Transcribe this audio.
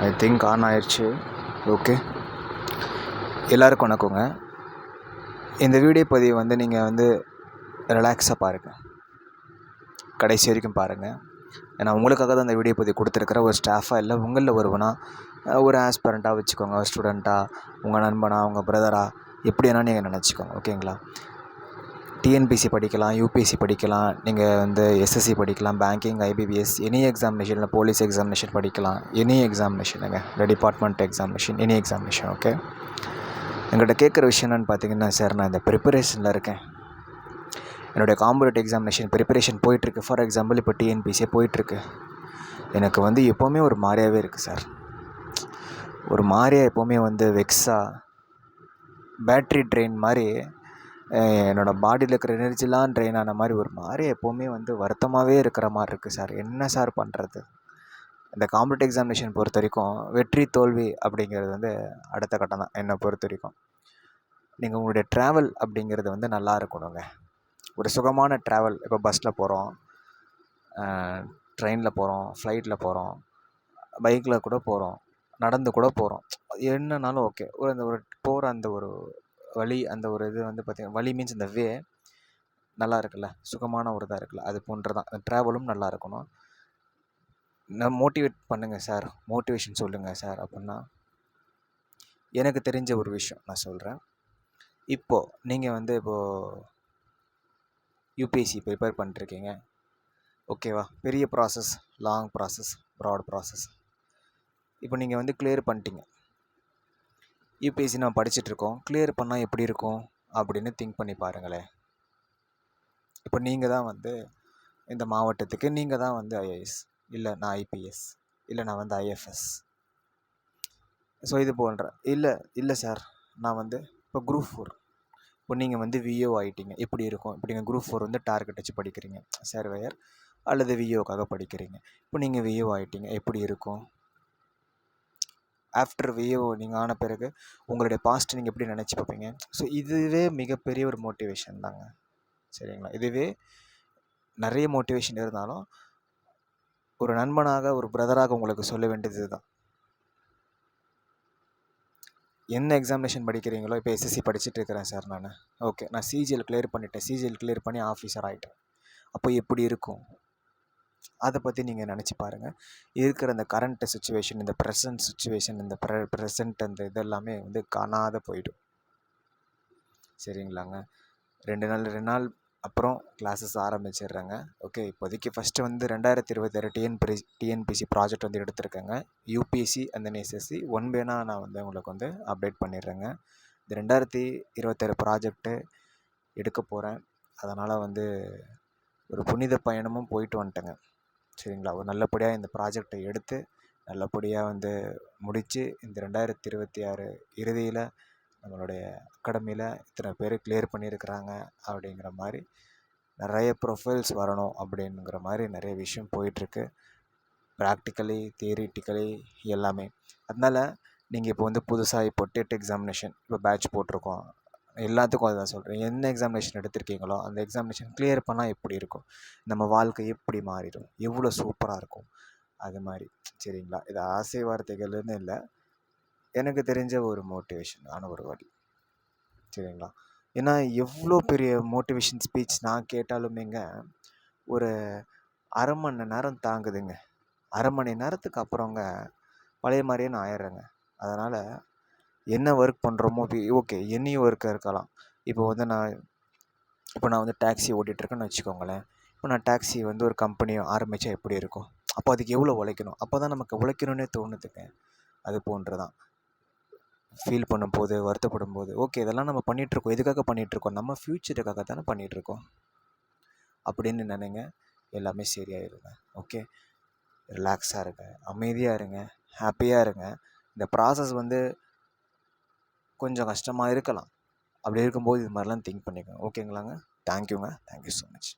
I think on ஆயிடுச்சு. Okay, எல்லாருக்கும் வணக்கங்க. இந்த வீடியோ பதிவு வந்து நீங்கள் வந்து ரிலாக்ஸாக பாருங்கள், கடைசி வரைக்கும் பாருங்கள். ஏன்னா உங்களுக்காக தான் இந்த வீடியோ பதிவு கொடுத்துருக்குற. ஒரு ஸ்டாஃபாக இல்லை, உங்களில் ஒருவனா, ஒரு ஆஸ்பரண்ட்டாக வச்சுக்கோங்க, ஸ்டூடெண்ட்டாக, உங்கள் நண்பனா, உங்கள் பிரதரா, எப்படி வேணால் நீங்கள் நினச்சிக்கோங்க. ஓகேங்களா? டிஎன்பிசி படிக்கலாம், யூபிஎஸ்சி படிக்கலாம், நீங்கள் வந்து எஸ்எஸ்சி படிக்கலாம், பேங்கிங், ஐபிபிஎஸ், எனி எக்ஸாமினேஷனில் போலீஸ் எக்ஸாமினேஷன் படிக்கலாம், எனி எக்ஸாமினேஷனுங்க, இந்த department examination, any examination. Okay, எங்கள்கிட்ட கேட்குற விஷயம் என்னென்னு பார்த்தீங்கன்னா, சார் நான் இந்த ப்ரிப்பரேஷனில் இருக்கேன், என்னுடைய காம்படிட்டிவ் எக்ஸாமினேஷன் ப்ரிப்பரேஷன் போயிட்டுருக்கு. ஃபார் எக்ஸாம்பிள் இப்போ டிஎன்பிசியே போயிட்டுருக்கு. எனக்கு வந்து எப்போவுமே ஒரு மாதிரியாகவே இருக்குது சார். ஒரு மாதிரியாக எப்போவுமே வந்து வெக்ஸாக, பேட்ரி ட்ரெயின் மாதிரி என்னோடய பாடியில் இருக்கிற எனர்ஜிலாம் ட்ரெயின் ஆன மாதிரி ஒரு மாதிரி எப்போவுமே வந்து வருத்தமாகவே இருக்கிற மாதிரி இருக்குது சார். என்ன சார் பண்ணுறது? இந்த காம்படிட்டிவ் எக்ஸாமினேஷன் பொறுத்த வரைக்கும் வெற்றி தோல்வி அப்படிங்கிறது வந்து அடுத்த கட்டம் தான் என்னை பொறுத்த வரைக்கும். நீங்கள் உங்களுடைய ட்ராவல் அப்படிங்கிறது வந்து நல்லா இருக்கணுங்க. ஒரு சுகமான ட்ராவல். இப்போ பஸ்ஸில் போகிறோம், ட்ரெயினில் போகிறோம், ஃப்ளைட்டில் போகிறோம், பைக்கில் கூட போகிறோம், நடந்து கூட போகிறோம், என்னன்னாலும் ஓகே. ஒரு போகிற அந்த ஒரு வழி, அந்த ஒரு இது வந்து பார்த்திங்கன்னா, வழி மீன்ஸ் இந்த வே நல்லா இருக்குல்ல, சுகமான ஒரு இதாக இருக்குல்ல, அது போன்று தான் ட்ராவலும் நல்லா இருக்கணும். நான் மோட்டிவேட் பண்ணுங்கள் சார், மோட்டிவேஷன் சொல்லுங்கள் சார் அப்படின்னா, எனக்கு தெரிஞ்ச ஒரு விஷயம் நான் சொல்கிறேன். இப்போது நீங்கள் வந்து இப்போது யூபிஎஸ்சி ப்ரிப்பேர் பண்ணிட்டுருக்கீங்க, ஓகேவா? பெரிய process, long process, broad process. இப்போ நீங்கள் வந்து கிளியர் பண்ணிட்டீங்க. யூபிஎஸ்சி நான் படிச்சுட்ருக்கோம், கிளியர் பண்ணால் எப்படி இருக்கும் அப்படின்னு திங்க் பண்ணி பாருங்களேன். இப்போ நீங்கள் தான் வந்து இந்த மாவட்டத்துக்கு நீங்கள் தான் வந்து ஐஏஎஸ், இல்லை நான் ஐபிஎஸ், இல்லை நான் வந்து ஐஎஃப்எஸ். ஸோ இது போன்ற இல்லை சார் நான் வந்து இப்போ குரூப் 4, இப்போ நீங்கள் வந்து விஓ ஆகிட்டீங்க, எப்படி இருக்கும்? இப்போ நீங்கள் குரூப் 4 வந்து டார்கெட் வச்சு படிக்கிறீங்க, சர்வேயர் அல்லது விஓக்காக படிக்கிறீங்க. இப்போ நீங்கள் விஓ ஆகிட்டீங்க, எப்படி இருக்கும்? ஆஃப்டர் விஓ நீங்கள் ஆன பிறகு உங்களுடைய பாஸ்ட் நீங்கள் எப்படி நினச்சி பார்ப்பீங்க? ஸோ இதுவே மிகப்பெரிய ஒரு மோட்டிவேஷன் தாங்க, சரிங்களா? இதுவே நிறைய மோட்டிவேஷன் இருந்தாலும் ஒரு நண்பனாக, ஒரு பிரதராக உங்களுக்கு சொல்ல வேண்டியது தான். என்ன எக்ஸாமினேஷன் படிக்கிறீங்களோ, இப்போ எஸ்எஸ்சி படிச்சுட்டு இருக்கிறேன் சார் நான், ஓகே, நான் சிஜிஎல் கிளியர் பண்ணிட்டேன், சிஜிஎல் கிளியர் பண்ணி ஆஃபீஸர் ஆகிட்டேன், அப்போ எப்படி இருக்கும்? அதை பற்றி நீங்கள் நினச்சி பாருங்கள். இருக்கிற அந்த கரண்ட் சுச்சுவேஷன், இந்த ப்ரெசன்ட் சுச்சுவேஷன், இந்த ப்ரெசன்ட் அந்த இதெல்லாமே வந்து காணாத போயிடும், சரிங்களாங்க? 2 நாள் அப்புறம் கிளாஸஸ் ஆரம்பிச்சிடுறேங்க. ஓகே, இப்போதைக்கு ஃபஸ்ட்டு வந்து 2026 டிஎன்பிசி ப்ராஜெக்ட் வந்து எடுத்திருக்கேங்க. யூபிஎஸ்சி அந்த எஸ்எஸ்சி வேணால் நான் வந்து உங்களுக்கு வந்து அப்டேட் பண்ணிடுறேங்க. இந்த 2026 ப்ராஜெக்ட்டு எடுக்க போகிறேன். அதனால் வந்து ஒரு புனித பயணமும் போயிட்டு வந்துட்டேங்க, சரிங்களா? ஒரு நல்லபடியாக இந்த ப்ராஜெக்டை எடுத்து நல்லபடியாக வந்து முடித்து இந்த 2026 இறுதியில் நம்மளுடைய அகாடமியில் இத்தனை பேர் கிளியர் பண்ணியிருக்கிறாங்க அப்படிங்கிற மாதிரி நிறைய ப்ரொஃபைல்ஸ் வரணும் அப்படிங்கிற மாதிரி நிறைய விஷயம் போயிட்டுருக்கு, ப்ராக்டிக்கலி, தியரிட்டிக்கலி எல்லாமே. அதனால் நீங்கள் இப்போ வந்து புதுசாக இப்போ டெட் எக்ஸாமினேஷன் இப்போ பேட்ச் போட்டிருக்கோம், எல்லாத்துக்கும் அதுதான் சொல்கிறேன். என்ன எக்ஸாமினேஷன் எடுத்திருக்கீங்களோ அந்த எக்ஸாமினேஷன் கிளியர் பண்ணால் எப்படி இருக்கும்? நம்ம வாழ்க்கை எப்படி மாறிடும்? எவ்வளோ சூப்பராக இருக்கும்? அது மாதிரி, சரிங்களா? இது ஆசை வார்த்தைகள்னு இல்லை, எனக்கு தெரிஞ்ச ஒரு மோட்டிவேஷனான ஒரு வழி, சரிங்களா? ஏன்னா எவ்வளோ பெரிய மோட்டிவேஷன் ஸ்பீச் நான் கேட்டாலுமேங்க ஒரு அரை மணி நேரம் தாங்குதுங்க. அரை மணி நேரத்துக்கு அப்புறங்க பழைய மாதிரியே நான் ஆயிடுறேங்க. அதனால் என்ன ஒர்க் பண்ணுறோமோ ஓகே, எனி ஒர்க்காக இருக்கலாம். இப்போ வந்து நான் வந்து டாக்ஸி ஓட்டிகிட்ருக்கேன்னு வச்சுக்கோங்களேன். இப்போ நான் டாக்ஸி வந்து ஒரு கம்பெனியை ஆரம்பித்தா எப்படி இருக்கும்? அப்போ அதுக்கு எவ்வளோ உழைக்கணும்? அப்போ தான் நமக்கு உழைக்கணுன்னே தோணுதுங்க. அது போன்று தான் ஃபீல் பண்ணும்போது, வருத்தப்படும் போது, ஓகே இதெல்லாம் நம்ம பண்ணிகிட்ருக்கோம், எதுக்காக பண்ணிகிட்ருக்கோம்? நம்ம ஃப்யூச்சருக்காக தானே பண்ணிகிட்ருக்கோம் அப்படின்னு நினைங்க, எல்லாமே சரியாயிருங்க. ஓகே, ரிலாக்ஸாக இருங்க, அமைதியாக இருங்க, ஹாப்பியாக இருங்க. இந்த ப்ராசஸ் வந்து கொஞ்சம் கஷ்டமாக இருக்கலாம், அப்படி இருக்கும்போது இது மாதிரிலாம் திங்க் பண்ணிக்கோங்க, ஓகேங்களாங்க? தேங்க்யூங்க, தேங்க்யூ ஸோ மச்.